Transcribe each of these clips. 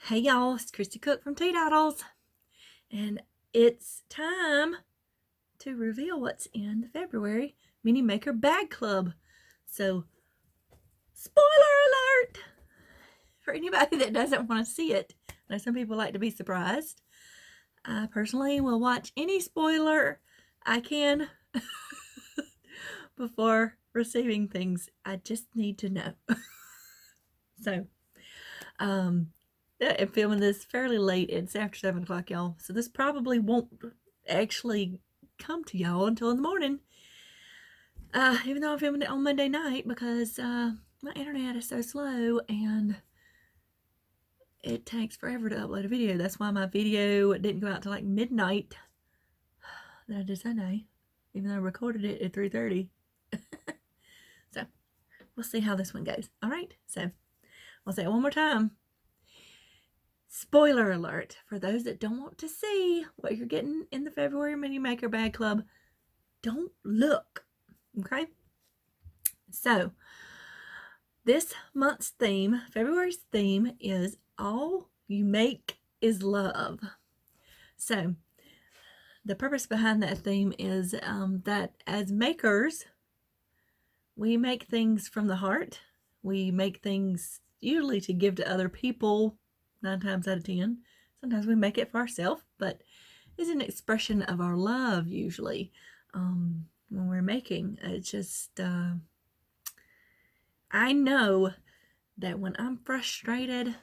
Hey y'all, it's Christy Cook from Teadoddles, and it's time to reveal what's in the February Mini Maker Bag Club. So, spoiler alert for anybody that doesn't want to see it. I know some people like to be surprised. I personally will watch any spoiler I can before receiving things. I just need to know. So, I'm filming this fairly late. It's after 7 o'clock, y'all. So this probably won't actually come to y'all until in the morning. Even though I'm filming it on Monday night because my internet is so slow and it takes forever to upload a video. That's why my video didn't go out till like midnight that I did Sunday, even though I recorded it at 3:30. So we'll see how this one goes. All right. So I'll say it one more time. Spoiler alert for those that don't want to see what you're getting in the February Mini Maker Bag Club. Don't look. Okay? So, this month's theme, February's theme, is All You Make Is Love. So, the purpose behind that theme is that as makers, we make things from the heart. We make things usually to give to other people, 9 times out of 10. Sometimes we make it for ourselves, but it's an expression of our love usually when we're making. It's just, I know that when I'm frustrated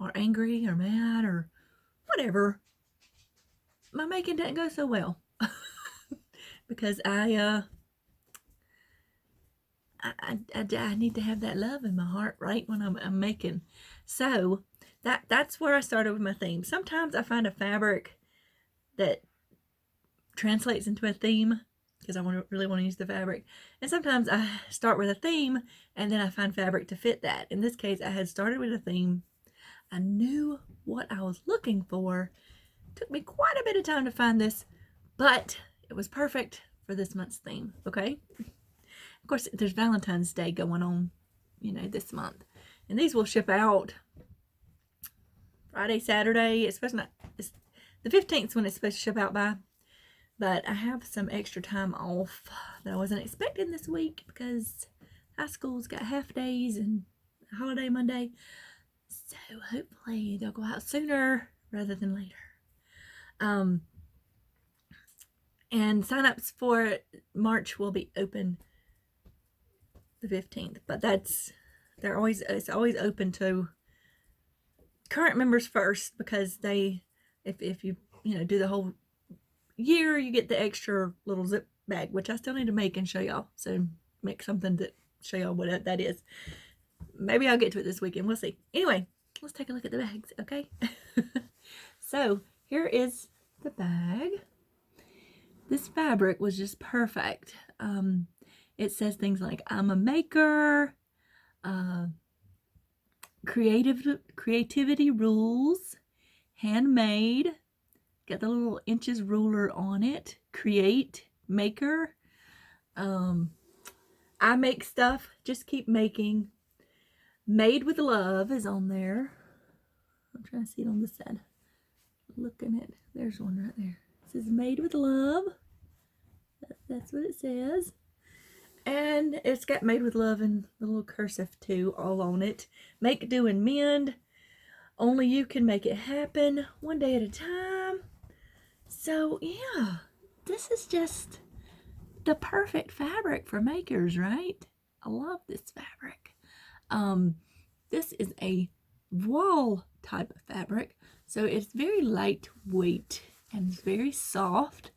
or angry or mad or whatever, my making doesn't go so well because I need to have that love in my heart right when I'm making. So that's where I started with my theme. Sometimes I find a fabric that translates into a theme because I really want to use the fabric. And sometimes I start with a theme and then I find fabric to fit that. In this case, I had started with a theme. I knew what I was looking for. It took me quite a bit of time to find this, but it was perfect for this month's theme, okay? Of course, there's Valentine's Day going on, this month. And these will ship out Friday, Saturday. It's the 15th when it's supposed to ship out by. But I have some extra time off that I wasn't expecting this week because high school's got half days and holiday Monday. So hopefully they'll go out sooner rather than later. And sign-ups for March will be open the 15th, but it's always open to current members first because if you do the whole year, you get the extra little zip bag, which I still need to make and show y'all. So make something to show y'all what that is. Maybe I'll get to it this weekend. We'll see. Anyway, let's take a look at the bags, okay? So here is the bag. This fabric was just perfect. It says things like, I'm a maker, creativity rules, handmade, got the little inches ruler on it, create, maker, I make stuff, just keep making, made with love is on there. I'm trying to see it on this side. Looking at, there's one right there. It says made with love. That's what it says. And it's got made with love in the little cursive too, all on it. Make, do, and mend. Only you can make it happen, one day at a time. So yeah, this is just the perfect fabric for makers, right? I love this fabric. This is a voile type of fabric, so it's very lightweight and very soft.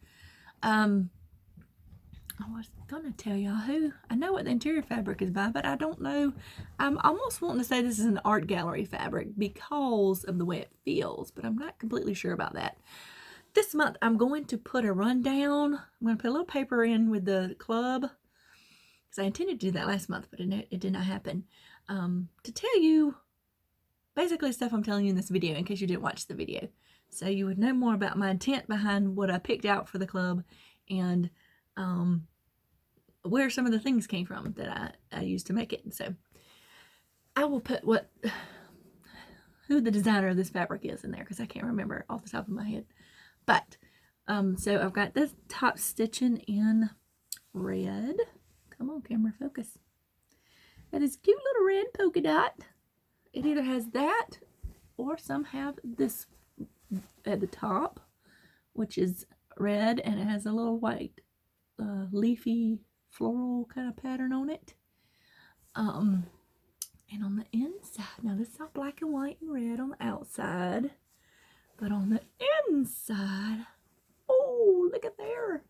I was gonna tell y'all who. I know what the interior fabric is by, but I don't know. I'm almost wanting to say this is an art gallery fabric because of the way it feels, but I'm not completely sure about that. This month, I'm going to put a rundown. I'm going to put a little paper in with the club because I intended to do that last month, but it did not happen. To tell you basically stuff I'm telling you in this video in case you didn't watch the video. So you would know more about my intent behind what I picked out for the club and where some of the things came from that I used to make it. So I will put who the designer of this fabric is in there, because I can't remember off the top of my head. But so I've got this top stitching in red. Come on, camera, focus. That is cute little red polka dot. It either has that or some have this at the top, which is red, and it has a little white leafy floral kind of pattern on it. And on the inside, now this is all black and white and red on the outside, but on the inside, oh, look at there.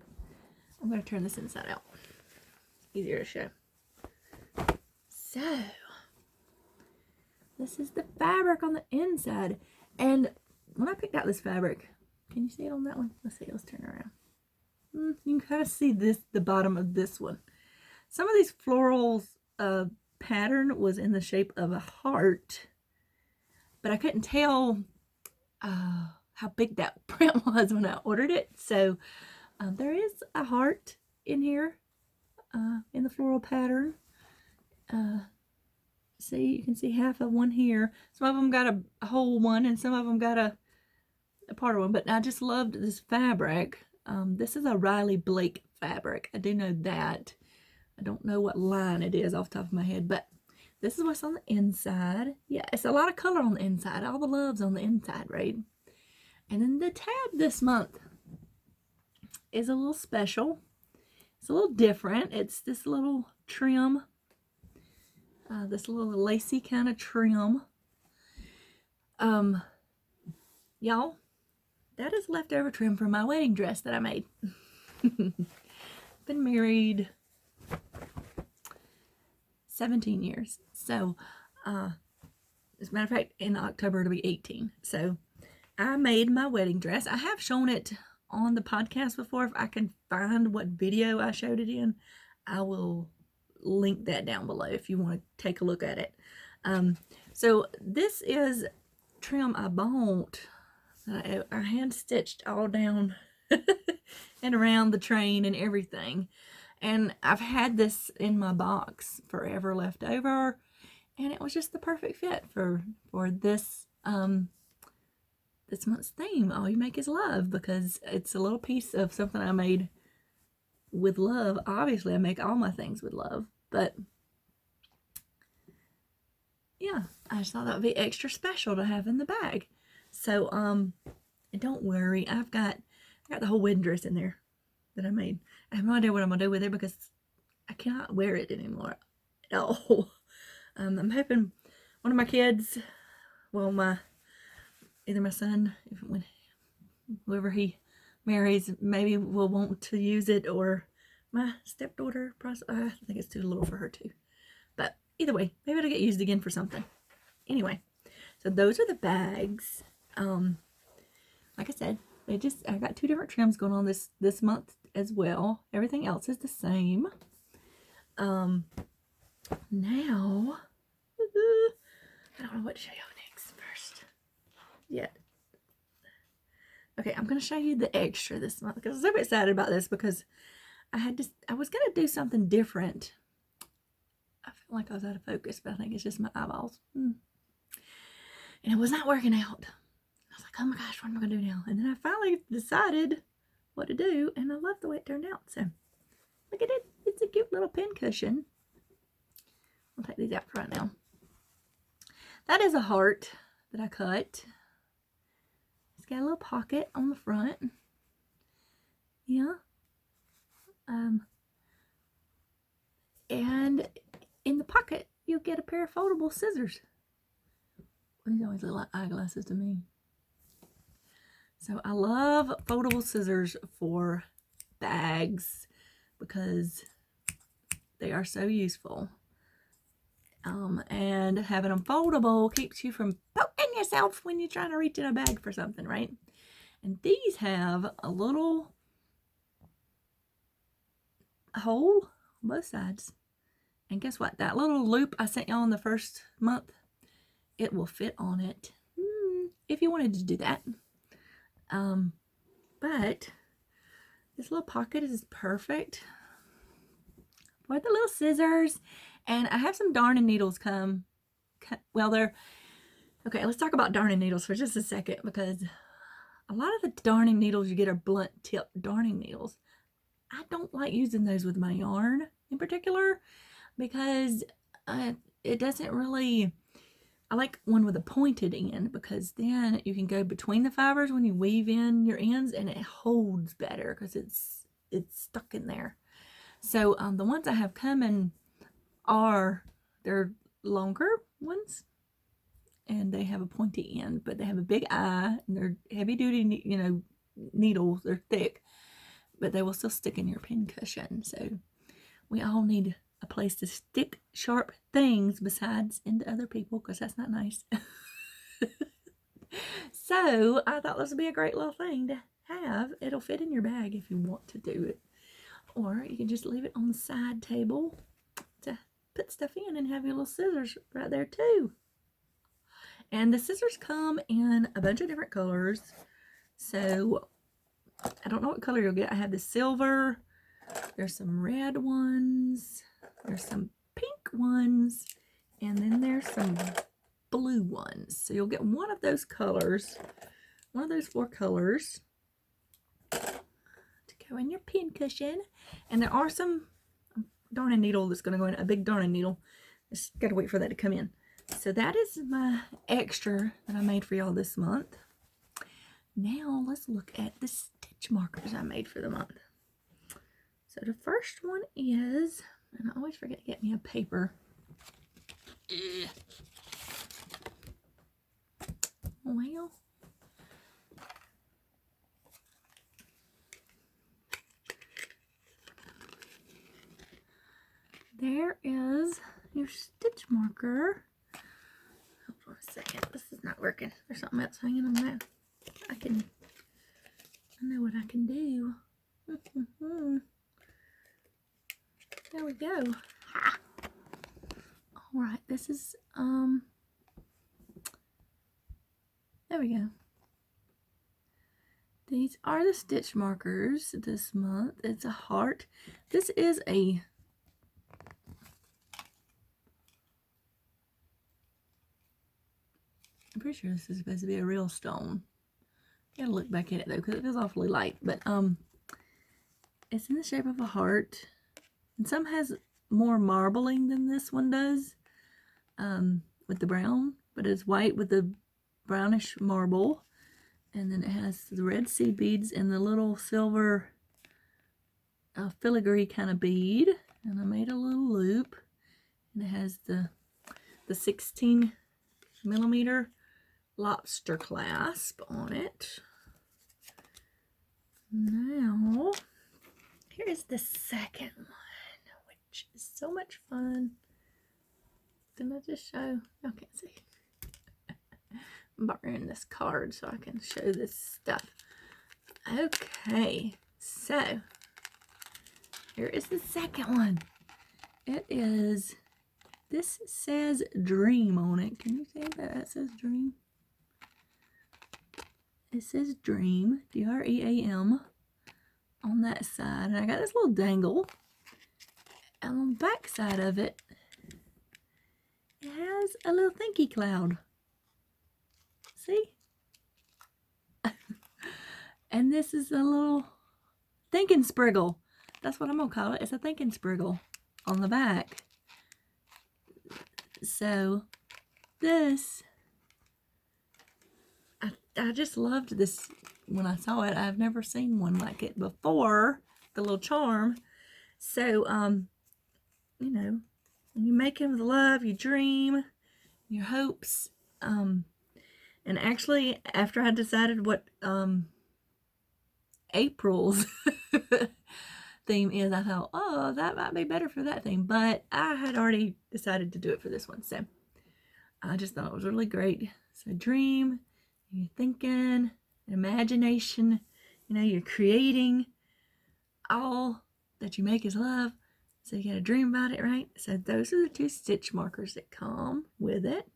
I'm going to turn this inside out. It's easier to show. So, this is the fabric on the inside. And when I picked out this fabric, can you see it on that one? Let's see, let's turn it around. You can kind of see this, the bottom of this one. Some of these florals pattern was in the shape of a heart, but I couldn't tell how big that print was when I ordered it. So there is a heart in here in the floral pattern. See, you can see half of one here. Some of them got a whole one, and some of them got a part of one. But I just loved this fabric. This is a Riley Blake fabric. I do know that. I don't know what line it is off the top of my head, but this is what's on the inside. Yeah, it's a lot of color on the inside. All the love's on the inside, right? And then the tab this month is a little special. It's a little different. It's this little trim, this little lacy kind of trim. Y'all, that is leftover trim from my wedding dress that I made. Been married 17 years. So, as a matter of fact, in October it'll be 18. So, I made my wedding dress. I have shown it on the podcast before. If I can find what video I showed it in, I will link that down below if you want to take a look at it. So, this is trim I bought. I hand stitched all down and around the train and everything. And I've had this in my box forever left over, and it was just the perfect fit for this this month's theme. All you make is love, because it's a little piece of something I made with love. Obviously, I make all my things with love, but yeah, I just thought that would be extra special to have in the bag. So and don't worry, I've got the whole wedding dress in there that I made. I have no idea what I'm going to do with it because I cannot wear it anymore at all. I'm hoping one of my kids, well, either my son, whoever he marries, maybe will want to use it, or my stepdaughter, I think it's too little for her too. But either way, maybe it'll get used again for something. Anyway, so those are the bags. Like I said, I got two different trims going on this month as well. Everything else is the same. Now, I don't know what to show y'all next first yet. Okay, I'm going to show you the extra this month because I'm super excited about this, because I was going to do something different. I feel like I was out of focus, but I think it's just my eyeballs. And it was not working out. I was like, oh my gosh, what am I going to do now? And then I finally decided what to do, and I love the way it turned out. So look at it. It's a cute little pin cushion. I'll take these out for right now. That is a heart that I cut. It's got a little pocket on the front. Yeah. And in the pocket, you'll get a pair of foldable scissors. These always look like eyeglasses to me. So I love foldable scissors for bags because they are so useful. And having them foldable keeps you from poking yourself when you're trying to reach in a bag for something, right? And these have a little hole on both sides. And guess what? That little loop I sent y'all in the first month, it will fit on it if you wanted to do that. But this little pocket is perfect for the little scissors. And I have some darning needles well, Okay, let's talk about darning needles for just a second, because a lot of the darning needles you get are blunt tip darning needles. I don't like using those with my yarn in particular, because it doesn't really, I like one with a pointed end, because then you can go between the fibers when you weave in your ends and it holds better because it's stuck in there. So the ones I have coming they're longer ones, and they have a pointy end, but they have a big eye, and they're heavy duty, needles. They're thick, but they will still stick in your pin cushion. So we all need a place to stick sharp things besides into other people, because that's not nice. So I thought this would be a great little thing to have. It'll fit in your bag if you want to do it, or you can just leave it on the side table to put stuff in and have your little scissors right there too. And the scissors come in a bunch of different colors, so I don't know what color you'll get. I have the silver, there's some red ones, there's some pink ones, and then there's some blue ones. So you'll get one of those colors, one of those 4 colors to go in your pin cushion. And there are some darning needle that's going to go in, a big darning needle. Just got to wait for that to come in. So that is my extra that I made for y'all this month. Now let's look at the stitch markers I made for the month. So the first one is, and I always forget to get me a paper. Well, there is your stitch marker. Hold on a second. This is not working. There's something else hanging on that. I know what I can do. There we go. Ha. All right, this is, there we go. These are the stitch markers this month. It's a heart. This is I'm pretty sure this is supposed to be a real stone. Gotta look back at it though, because it feels awfully light. But it's in the shape of a heart, and some has more marbling than this one does, with the brown. But it's white with the brownish marble, and then it has the red seed beads and the little silver filigree kind of bead. And I made a little loop, and it has the 16 millimeter lobster clasp on it. Now, here is the second one, which is so much fun. Didn't I just show? Y'all can't see. I'm borrowing this card so I can show this stuff. Okay, so here is the second one. This says dream on it. Can you see that? That says dream. It says dream, D-R-E-A-M, on that side. And I got this little dangle. And on the back side of it, it has a little thinky cloud. See? And this is a little thinking spriggle. That's what I'm going to call it. It's a thinking spriggle on the back. So this, I just loved this when I saw it. I've never seen one like it before, the little charm. So, you know, when you make it with love, you dream, your hopes. And actually, after I decided what April's theme is, I thought, oh, that might be better for that theme. But I had already decided to do it for this one. So I just thought it was really great. So dream, you're thinking, imagination, you know, you're creating. All that you make is love. So you gotta dream about it, right? So those are the 2 stitch markers that come with it.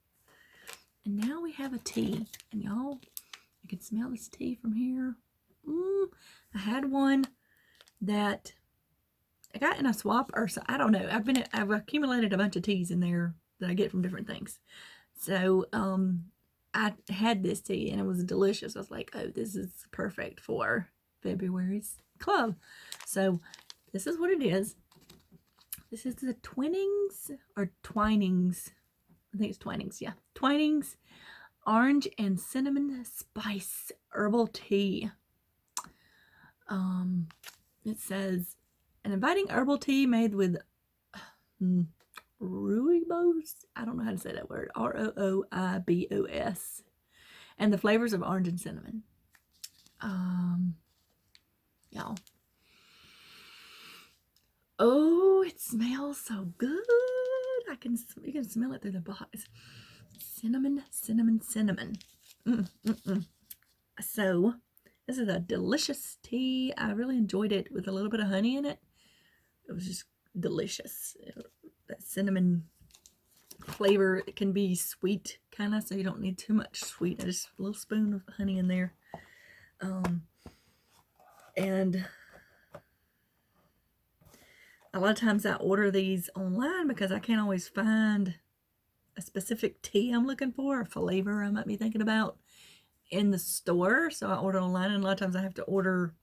And now we have a tea. And y'all, you can smell this tea from here. I had one that I got in a swap, or so, I don't know. I've accumulated a bunch of teas in there that I get from different things. So I had this tea and it was delicious. I was like, oh, this is perfect for February's club. So this is what it is. This is the Twinings or Twinings. I think it's Twinings, yeah. Twinings Orange and Cinnamon Spice Herbal Tea. It says, an inviting herbal tea made with rooibos. I don't know how to say that word. Rooibos. And the flavors of orange and cinnamon. Y'all. Oh, it smells so good. You can smell it through the box. Cinnamon, cinnamon, cinnamon. So, this is a delicious tea. I really enjoyed it with a little bit of honey in it. It was just delicious. That cinnamon flavor, it can be sweet, kind of, so you don't need too much sweet. Just a little spoon of honey in there. And a lot of times I order these online because I can't always find a specific tea I'm looking for, a flavor I might be thinking about in the store. So I order online, and a lot of times I have to order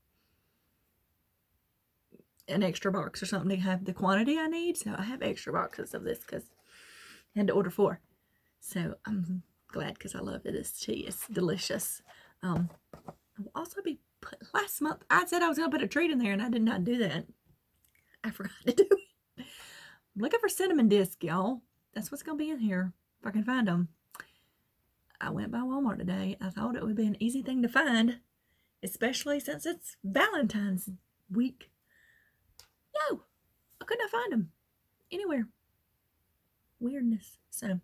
an extra box or something to have the quantity I need. So I have extra boxes of this because I had to order 4. So I'm glad because I love this tea. It's delicious. I will also be last month I said I was going to put a treat in there, and I did not do that. I forgot to do it. I'm looking for cinnamon disc, y'all. That's what's going to be in here if I can find them. I went by Walmart today. I thought it would be an easy thing to find, especially since it's Valentine's week. No, I could not find them anywhere. Weirdness. So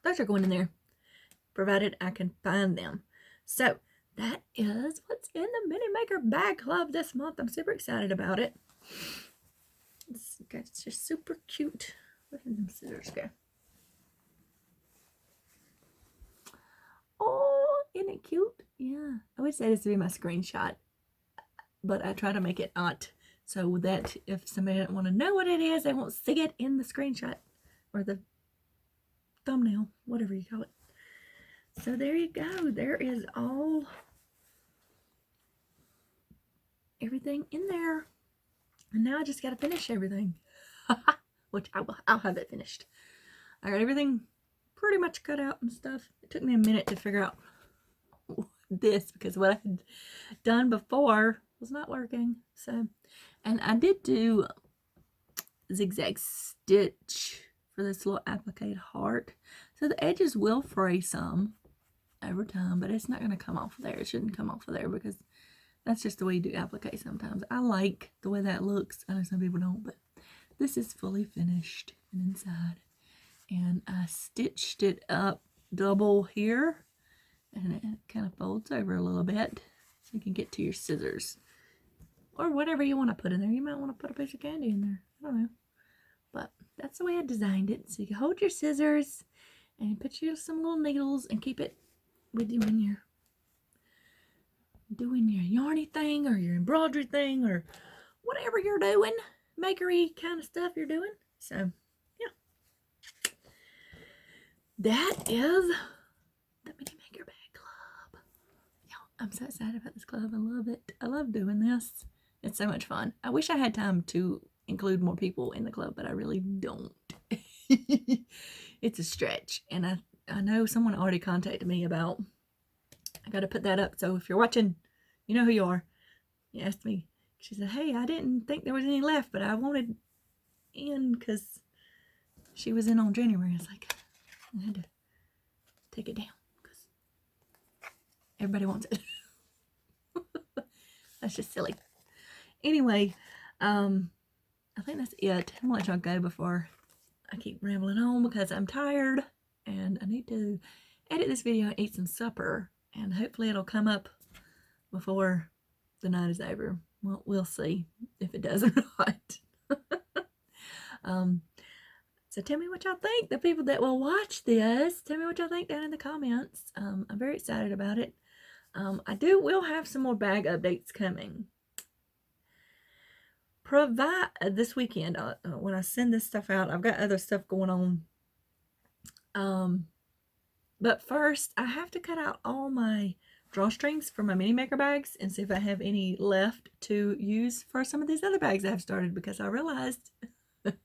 those are going in there, provided I can find them. So that is what's in the Mini Maker Bag Club this month. I'm super excited about it. It's just super cute. Where did them scissors go? Oh, isn't it cute? Yeah. I would say this would be my screenshot, but I try to make it not so that if somebody doesn't want to know what it is, they won't see it in the screenshot or the thumbnail, whatever you call it. So there you go. There is everything in there. And now I just got to finish everything. Which I'll have it finished. I got everything pretty much cut out and stuff. It took me a minute to figure out this because what I had done before was not working. So, and I did do zigzag stitch for this little applique heart. So the edges will fray some over time, but it's not going to come off of there. It shouldn't come off of there because that's just the way you do applique sometimes. I like the way that looks. I know some people don't, but this is fully finished and inside. And I stitched it up double here, and it kind of folds over a little bit so you can get to your scissors or whatever you want to put in there. You might want to put a piece of candy in there. I don't know. But that's the way I designed it. So you can hold your scissors and put some little needles and keep it with you when you're doing your yarny thing or your embroidery thing or whatever you're doing, makery kind of stuff you're doing. So yeah, that is the Mini Maker Bag Club. Y'all, I'm so excited about this club. I love it. I love doing this. It's so much fun. I wish I had time to include more people in the club, but I really don't. It's a stretch, and I know someone already contacted me about, I got to put that up. So if you're watching, you know who you are. You asked me. She said, hey, I didn't think there was any left, but I wanted in because she was in on January. I was like, I had to take it down because everybody wants it. That's just silly. Anyway, I think that's it. I'm going to let y'all go before I keep rambling on because I'm tired and I need to edit this video and eat some supper. And hopefully it'll come up before the night is over. Well, we'll see if it does or not. So tell me what y'all think. The people that will watch this, tell me what y'all think down in the comments. I'm very excited about it. We'll have some more bag updates coming. This weekend, when I send this stuff out, I've got other stuff going on. But first, I have to cut out all my drawstrings for my mini maker bags and see if I have any left to use for some of these other bags I've started, because I realized that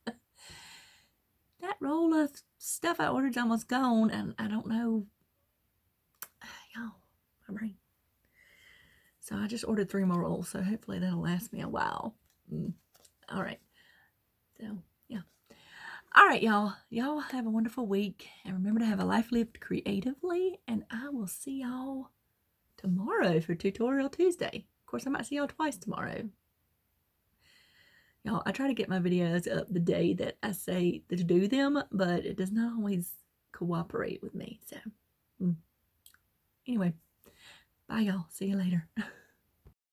roll of stuff I ordered is almost gone, and I don't know. Y'all, my brain. So I just ordered 3 more rolls, so hopefully that'll last me a while. All right. So, yeah. All right, y'all. Y'all have a wonderful week, and remember to have a life lived creatively, and I will see y'all tomorrow for Tutorial Tuesday. Of course, I might see y'all twice tomorrow. Y'all, I try to get my videos up the day that I say to do them, but it does not always cooperate with me. So, anyway, bye, y'all. See you later.